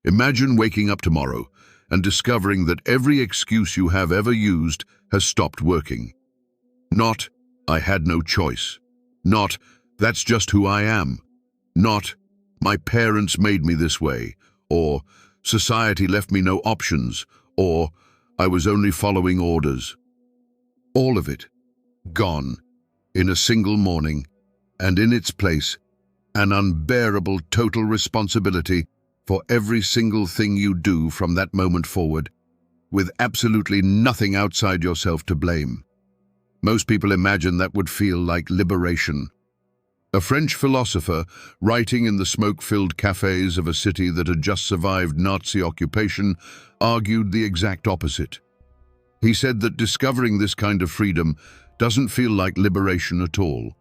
Imagine waking up tomorrow and discovering that every excuse you have ever used has stopped working. Not, "I had no choice." Not, "That's just who I am." Not, "My parents made me this way." Or, "Society left me no options." Or, "I was only following orders." All of it, gone, in a single morning, and in its place, an unbearable total responsibility for every single thing you do from that moment forward, with absolutely nothing outside yourself to blame. Most people imagine that would feel like liberation. A French philosopher, writing in the smoke-filled cafes of a city that had just survived Nazi occupation, argued the exact opposite. He said that discovering this kind of freedom doesn't feel like liberation at all.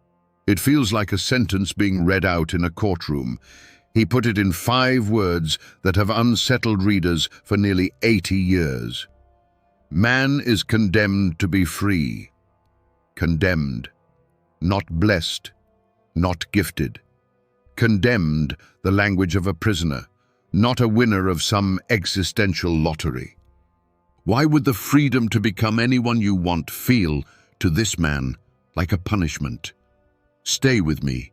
It feels like a sentence being read out in a courtroom. He put it in 5 words that have unsettled readers for nearly 80 years. Man is condemned to be free. Condemned, not blessed, not gifted. Condemned, the language of a prisoner, not a winner of some existential lottery. Why would the freedom to become anyone you want feel, to this man, like a punishment? Stay with me,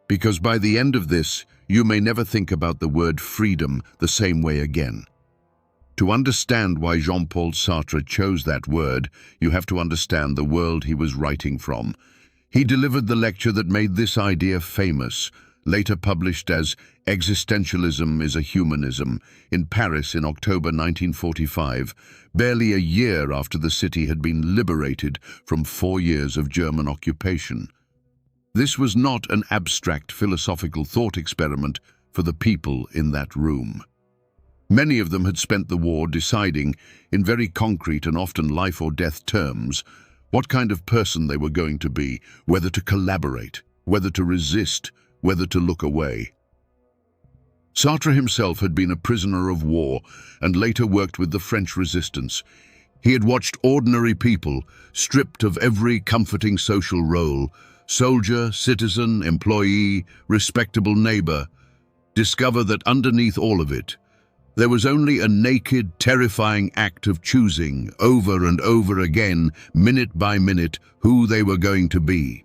because by the end of this, you may never think about the word freedom the same way again. To understand why Jean-Paul Sartre chose that word, you have to understand the world he was writing from. He delivered the lecture that made this idea famous, later published as Existentialism is a Humanism, in Paris in October 1945, barely a year after the city had been liberated from 4 years of German occupation. This was not an abstract philosophical thought experiment for the people in that room. Many of them had spent the war deciding, in very concrete and often life or death terms, what kind of person they were going to be, whether to collaborate, whether to resist, whether to look away. Sartre himself had been a prisoner of war and later worked with the French resistance. He had watched ordinary people, stripped of every comforting social role, soldier, citizen, employee, respectable neighbor, discover that underneath all of it, there was only a naked, terrifying act of choosing, over and over again, minute by minute, who they were going to be.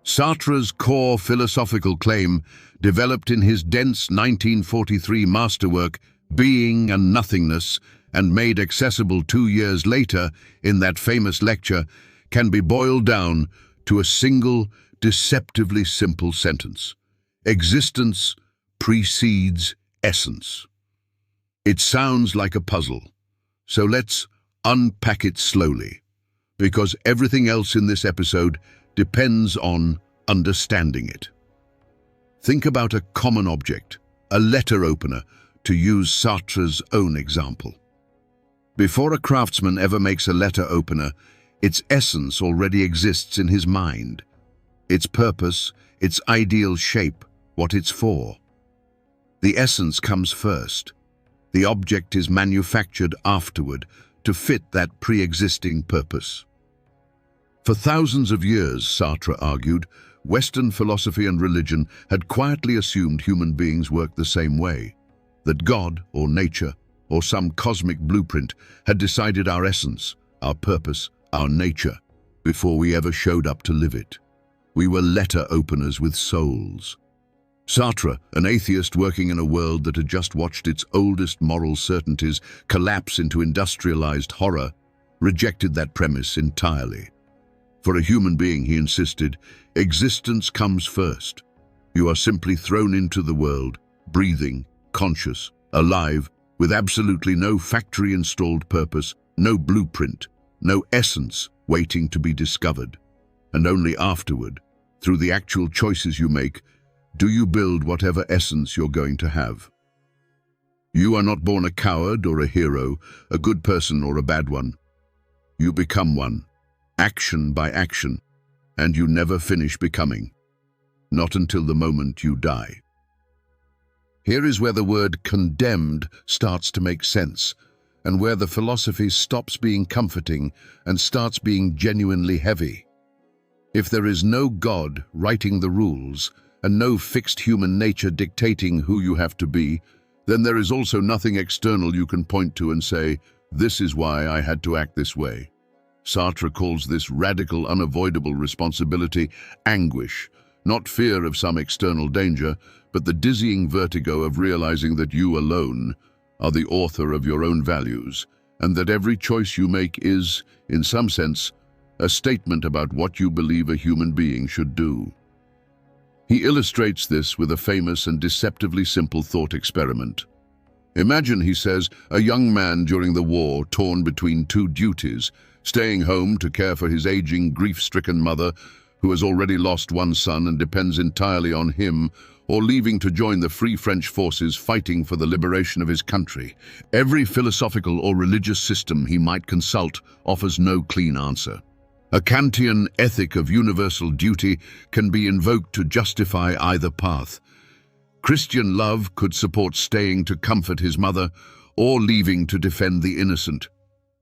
Sartre's core philosophical claim, developed in his dense 1943 masterwork, Being and Nothingness, and made accessible 2 years later in that famous lecture, can be boiled down to a single, deceptively simple sentence. Existence precedes essence. It sounds like a puzzle, so let's unpack it slowly, because everything else in this episode depends on understanding it. Think about a common object, a letter opener, to use Sartre's own example. Before a craftsman ever makes a letter opener, its essence already exists in his mind. Its purpose, its ideal shape, what it's for. The essence comes first. The object is manufactured afterward to fit that pre-existing purpose. For thousands of years, Sartre argued, Western philosophy and religion had quietly assumed human beings worked the same way, that God or nature or some cosmic blueprint had decided our essence, our purpose, our nature, before we ever showed up to live it. We were letter openers with souls. Sartre, an atheist working in a world that had just watched its oldest moral certainties collapse into industrialized horror, rejected that premise entirely. For a human being, he insisted, existence comes first. You are simply thrown into the world, breathing, conscious, alive, with absolutely no factory-installed purpose, no blueprint, no essence waiting to be discovered. And only afterward, through the actual choices you make, do you build whatever essence you're going to have. You are not born a coward or a hero, a good person or a bad one. You become one, action by action, and you never finish becoming. Not until the moment you die. Here is where the word condemned starts to make sense, and where the philosophy stops being comforting and starts being genuinely heavy. If there is no God writing the rules, and no fixed human nature dictating who you have to be, then there is also nothing external you can point to and say, "This is why I had to act this way." Sartre calls this radical, unavoidable responsibility anguish, not fear of some external danger, but the dizzying vertigo of realizing that you alone are the author of your own values, and that every choice you make is, in some sense, a statement about what you believe a human being should do. He illustrates this with a famous and deceptively simple thought experiment. Imagine, he says, a young man during the war torn between two duties, staying home to care for his aging, grief-stricken mother, who has already lost one son and depends entirely on him, or leaving to join the Free French forces fighting for the liberation of his country. Every philosophical or religious system he might consult offers no clean answer. A Kantian ethic of universal duty can be invoked to justify either path. Christian love could support staying to comfort his mother or leaving to defend the innocent.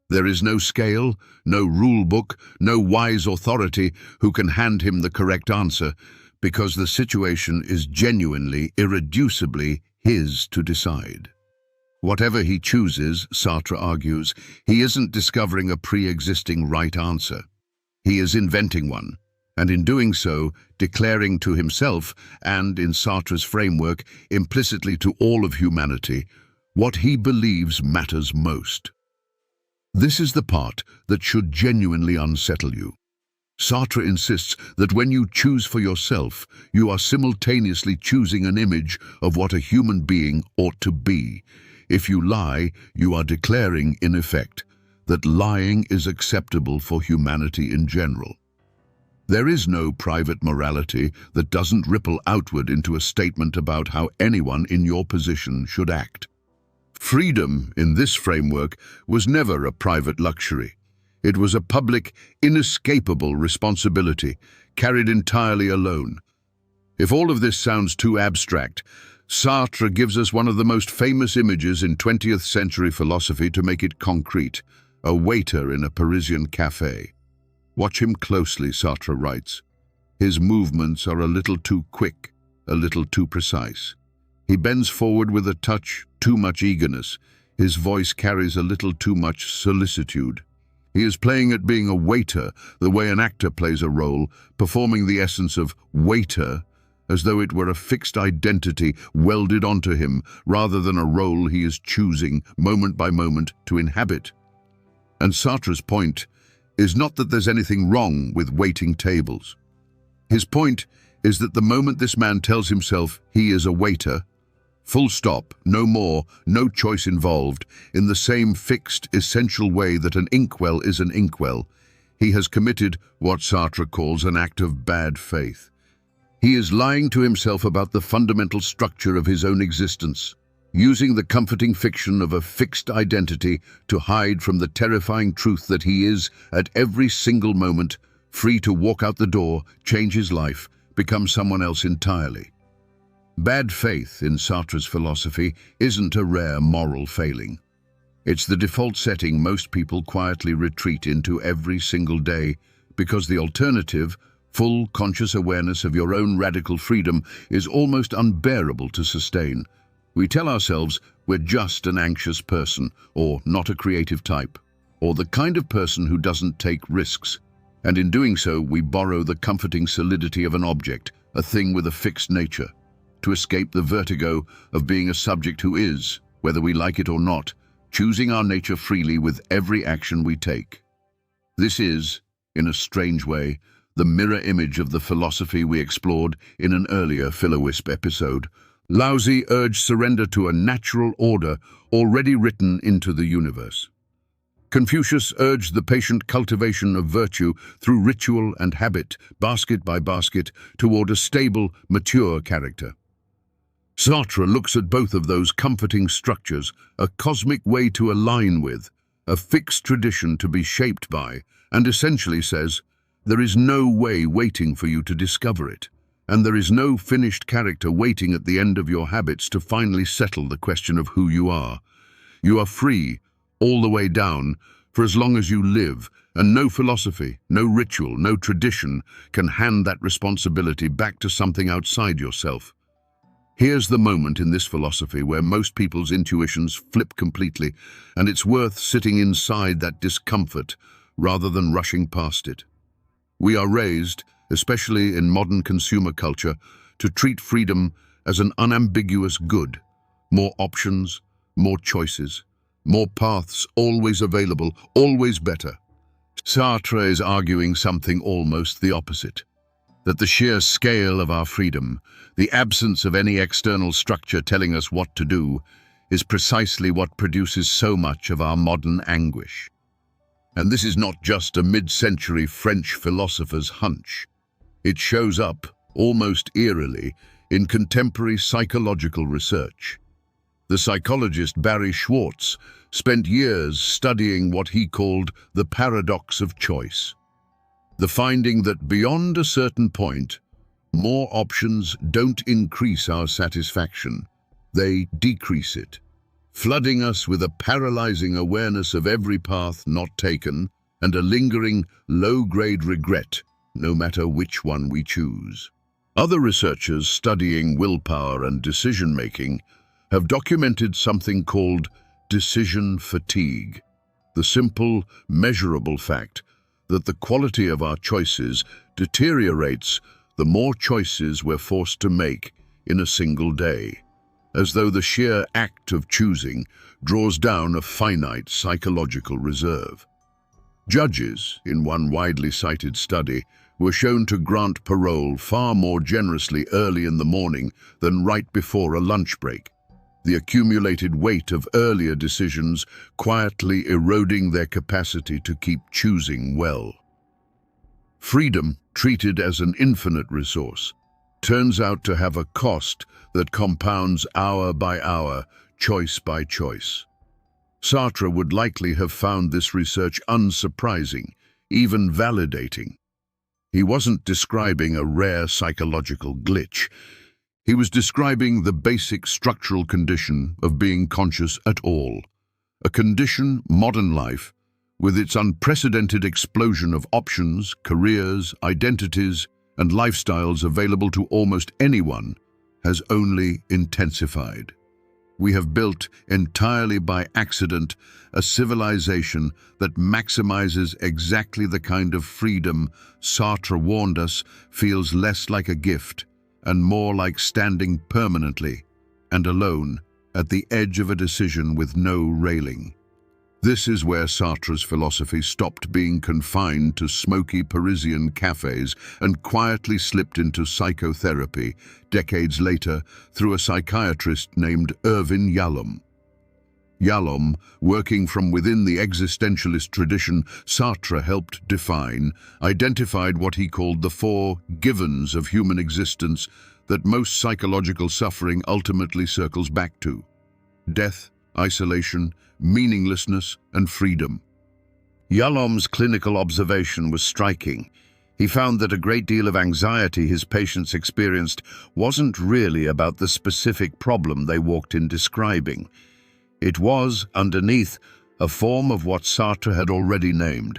There is no scale, no rule book, no wise authority who can hand him the correct answer, because the situation is genuinely, irreducibly his to decide. Whatever he chooses, Sartre argues, he isn't discovering a pre-existing right answer. He is inventing one, and in doing so, declaring to himself, and in Sartre's framework, implicitly to all of humanity, what he believes matters most. This is the part that should genuinely unsettle you. Sartre insists that when you choose for yourself, you are simultaneously choosing an image of what a human being ought to be. If you lie, you are declaring, in effect, that lying is acceptable for humanity in general. There is no private morality that doesn't ripple outward into a statement about how anyone in your position should act. Freedom, in this framework, was never a private luxury. It was a public, inescapable responsibility, carried entirely alone. If all of this sounds too abstract, Sartre gives us one of the most famous images in 20th century philosophy to make it concrete: a waiter in a Parisian cafe. Watch him closely, Sartre writes. His movements are a little too quick, a little too precise. He bends forward with a touch too much eagerness. His voice carries a little too much solicitude. He is playing at being a waiter the way an actor plays a role, performing the essence of waiter as though it were a fixed identity welded onto him, rather than a role he is choosing moment by moment to inhabit. And Sartre's point is not that there's anything wrong with waiting tables. His point is that the moment this man tells himself he is a waiter, full stop, no more, no choice involved, in the same fixed, essential way that an inkwell is an inkwell, he has committed what Sartre calls an act of bad faith. He is lying to himself about the fundamental structure of his own existence, using the comforting fiction of a fixed identity to hide from the terrifying truth that he is, at every single moment, free to walk out the door, change his life, become someone else entirely. Bad faith, in Sartre's philosophy, isn't a rare moral failing. It's the default setting most people quietly retreat into every single day, because the alternative, full conscious awareness of your own radical freedom, is almost unbearable to sustain. We tell ourselves we're just an anxious person, or not a creative type, or the kind of person who doesn't take risks. And in doing so, we borrow the comforting solidity of an object, a thing with a fixed nature, to escape the vertigo of being a subject who is, whether we like it or not, choosing our nature freely with every action we take. This is, in a strange way, the mirror image of the philosophy we explored in an earlier Philowhisp episode. Laozi urged surrender to a natural order already written into the universe. Confucius urged the patient cultivation of virtue through ritual and habit, basket by basket, toward a stable, mature character. Sartre looks at both of those comforting structures, a cosmic way to align with, a fixed tradition to be shaped by, and essentially says, there is no way waiting for you to discover it, and there is no finished character waiting at the end of your habits to finally settle the question of who you are. You are free, all the way down, for as long as you live, and no philosophy, no ritual, no tradition can hand that responsibility back to something outside yourself. Here's the moment in this philosophy where most people's intuitions flip completely, and it's worth sitting inside that discomfort rather than rushing past it. We are raised, especially in modern consumer culture, to treat freedom as an unambiguous good. More options, more choices, more paths always available, always better. Sartre is arguing something almost the opposite, that the sheer scale of our freedom, the absence of any external structure telling us what to do, is precisely what produces so much of our modern anguish. And this is not just a mid-century French philosopher's hunch. It shows up, almost eerily, in contemporary psychological research. The psychologist Barry Schwartz spent years studying what he called the paradox of choice. The finding that beyond a certain point, more options don't increase our satisfaction, they decrease it, flooding us with a paralyzing awareness of every path not taken and a lingering, low-grade regret, no matter which one we choose. Other researchers studying willpower and decision-making have documented something called decision fatigue, the simple, measurable fact that the quality of our choices deteriorates the more choices we're forced to make in a single day, as though the sheer act of choosing draws down a finite psychological reserve. Judges, in one widely cited study, were shown to grant parole far more generously early in the morning than right before a lunch break, the accumulated weight of earlier decisions quietly eroding their capacity to keep choosing well. Freedom, treated as an infinite resource, turns out to have a cost that compounds hour by hour, choice by choice. Sartre would likely have found this research unsurprising, even validating. He wasn't describing a rare psychological glitch. He was describing the basic structural condition of being conscious at all, a condition modern life, with its unprecedented explosion of options, careers, identities, and lifestyles available to almost anyone, has only intensified. We have built, entirely by accident, a civilization that maximizes exactly the kind of freedom Sartre warned us feels less like a gift and more like standing permanently and alone at the edge of a decision with no railing. This is where Sartre's philosophy stopped being confined to smoky Parisian cafes and quietly slipped into psychotherapy decades later through a psychiatrist named Irvin Yalom. Yalom, working from within the existentialist tradition Sartre helped define, identified what he called the four givens of human existence that most psychological suffering ultimately circles back to: death, isolation, meaninglessness, and freedom. Yalom's clinical observation was striking. He found that a great deal of anxiety his patients experienced wasn't really about the specific problem they walked in describing. It was, underneath, a form of what Sartre had already named: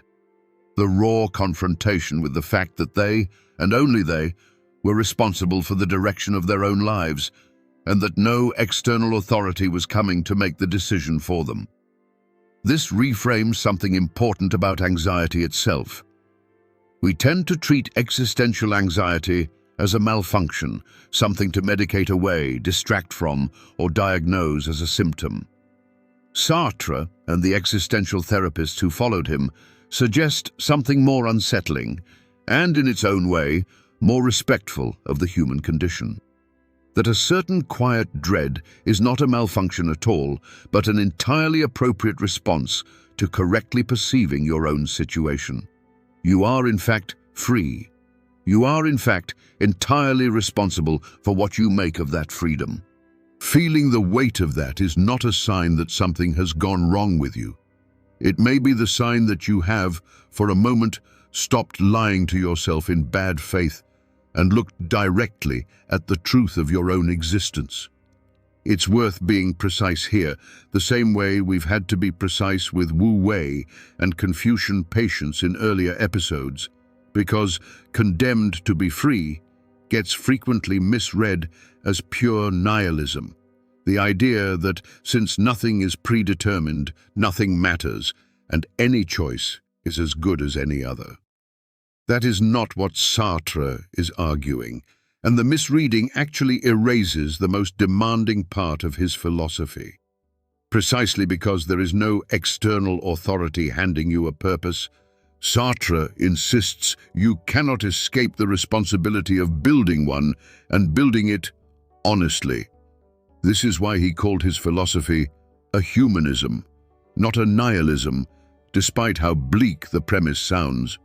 the raw confrontation with the fact that they, and only they, were responsible for the direction of their own lives, and that no external authority was coming to make the decision for them. This reframes something important about anxiety itself. We tend to treat existential anxiety as a malfunction, something to medicate away, distract from, or diagnose as a symptom. Sartre and the existential therapists who followed him suggest something more unsettling, and in its own way, more respectful of the human condition. That a certain quiet dread is not a malfunction at all, but an entirely appropriate response to correctly perceiving your own situation. You are, in fact, free. You are, in fact, entirely responsible for what you make of that freedom. Feeling the weight of that is not a sign that something has gone wrong with you. It may be the sign that you have, for a moment, stopped lying to yourself in bad faith and looked directly at the truth of your own existence. It's worth being precise here, the same way we've had to be precise with Wu Wei and Confucian patience in earlier episodes, because condemned to be free gets frequently misread as pure nihilism. The idea that since nothing is predetermined, nothing matters, and any choice is as good as any other. That is not what Sartre is arguing, and the misreading actually erases the most demanding part of his philosophy. Precisely because there is no external authority handing you a purpose, Sartre insists you cannot escape the responsibility of building one and building it honestly. This is why he called his philosophy a humanism, not a nihilism, despite how bleak the premise sounds.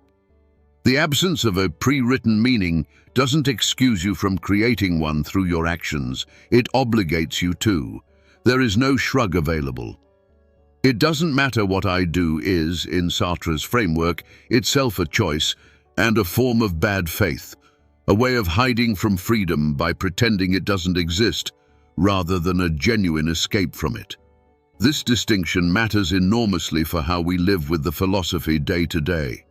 The absence of a pre-written meaning doesn't excuse you from creating one through your actions. It obligates you to. There is no shrug available. It doesn't matter what I do is, in Sartre's framework, itself a choice and a form of bad faith, a way of hiding from freedom by pretending it doesn't exist, rather than a genuine escape from it. This distinction matters enormously for how we live with the philosophy day to day.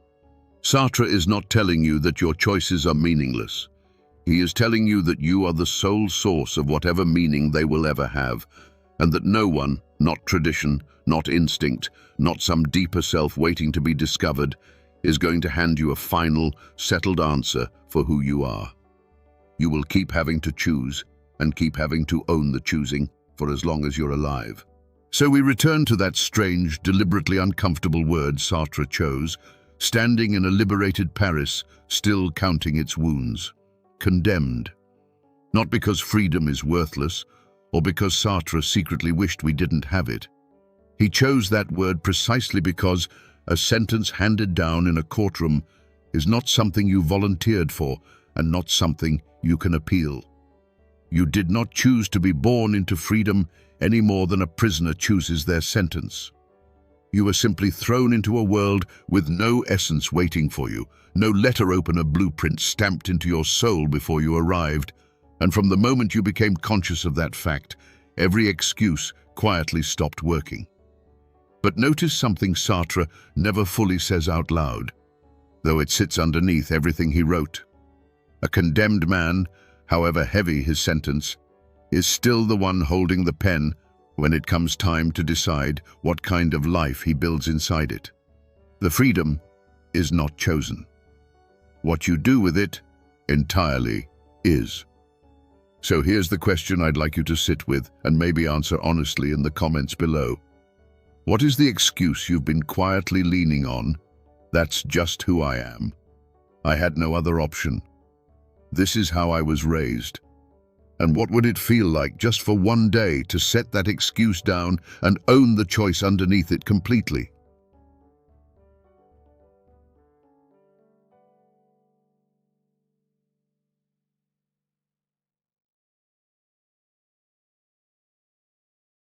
Sartre is not telling you that your choices are meaningless. He is telling you that you are the sole source of whatever meaning they will ever have, and that no one, not tradition, not instinct, not some deeper self waiting to be discovered, is going to hand you a final, settled answer for who you are. You will keep having to choose, and keep having to own the choosing for as long as you're alive. So we return to that strange, deliberately uncomfortable word Sartre chose, standing in a liberated Paris, still counting its wounds. Condemned. Not because freedom is worthless, or because Sartre secretly wished we didn't have it. He chose that word precisely because a sentence handed down in a courtroom is not something you volunteered for, and not something you can appeal. You did not choose to be born into freedom any more than a prisoner chooses their sentence. You were simply thrown into a world with no essence waiting for you, no letter opener blueprint stamped into your soul before you arrived, and from the moment you became conscious of that fact, every excuse quietly stopped working. But notice something Sartre never fully says out loud, though it sits underneath everything he wrote. A condemned man, however heavy his sentence, is still the one holding the pen when it comes time to decide what kind of life he builds inside it. The freedom is not chosen. What you do with it entirely is. So here's the question I'd like you to sit with and maybe answer honestly in the comments below. What is the excuse you've been quietly leaning on? That's just who I am. I had no other option. This is how I was raised. And what would it feel like just for one day to set that excuse down and own the choice underneath it completely?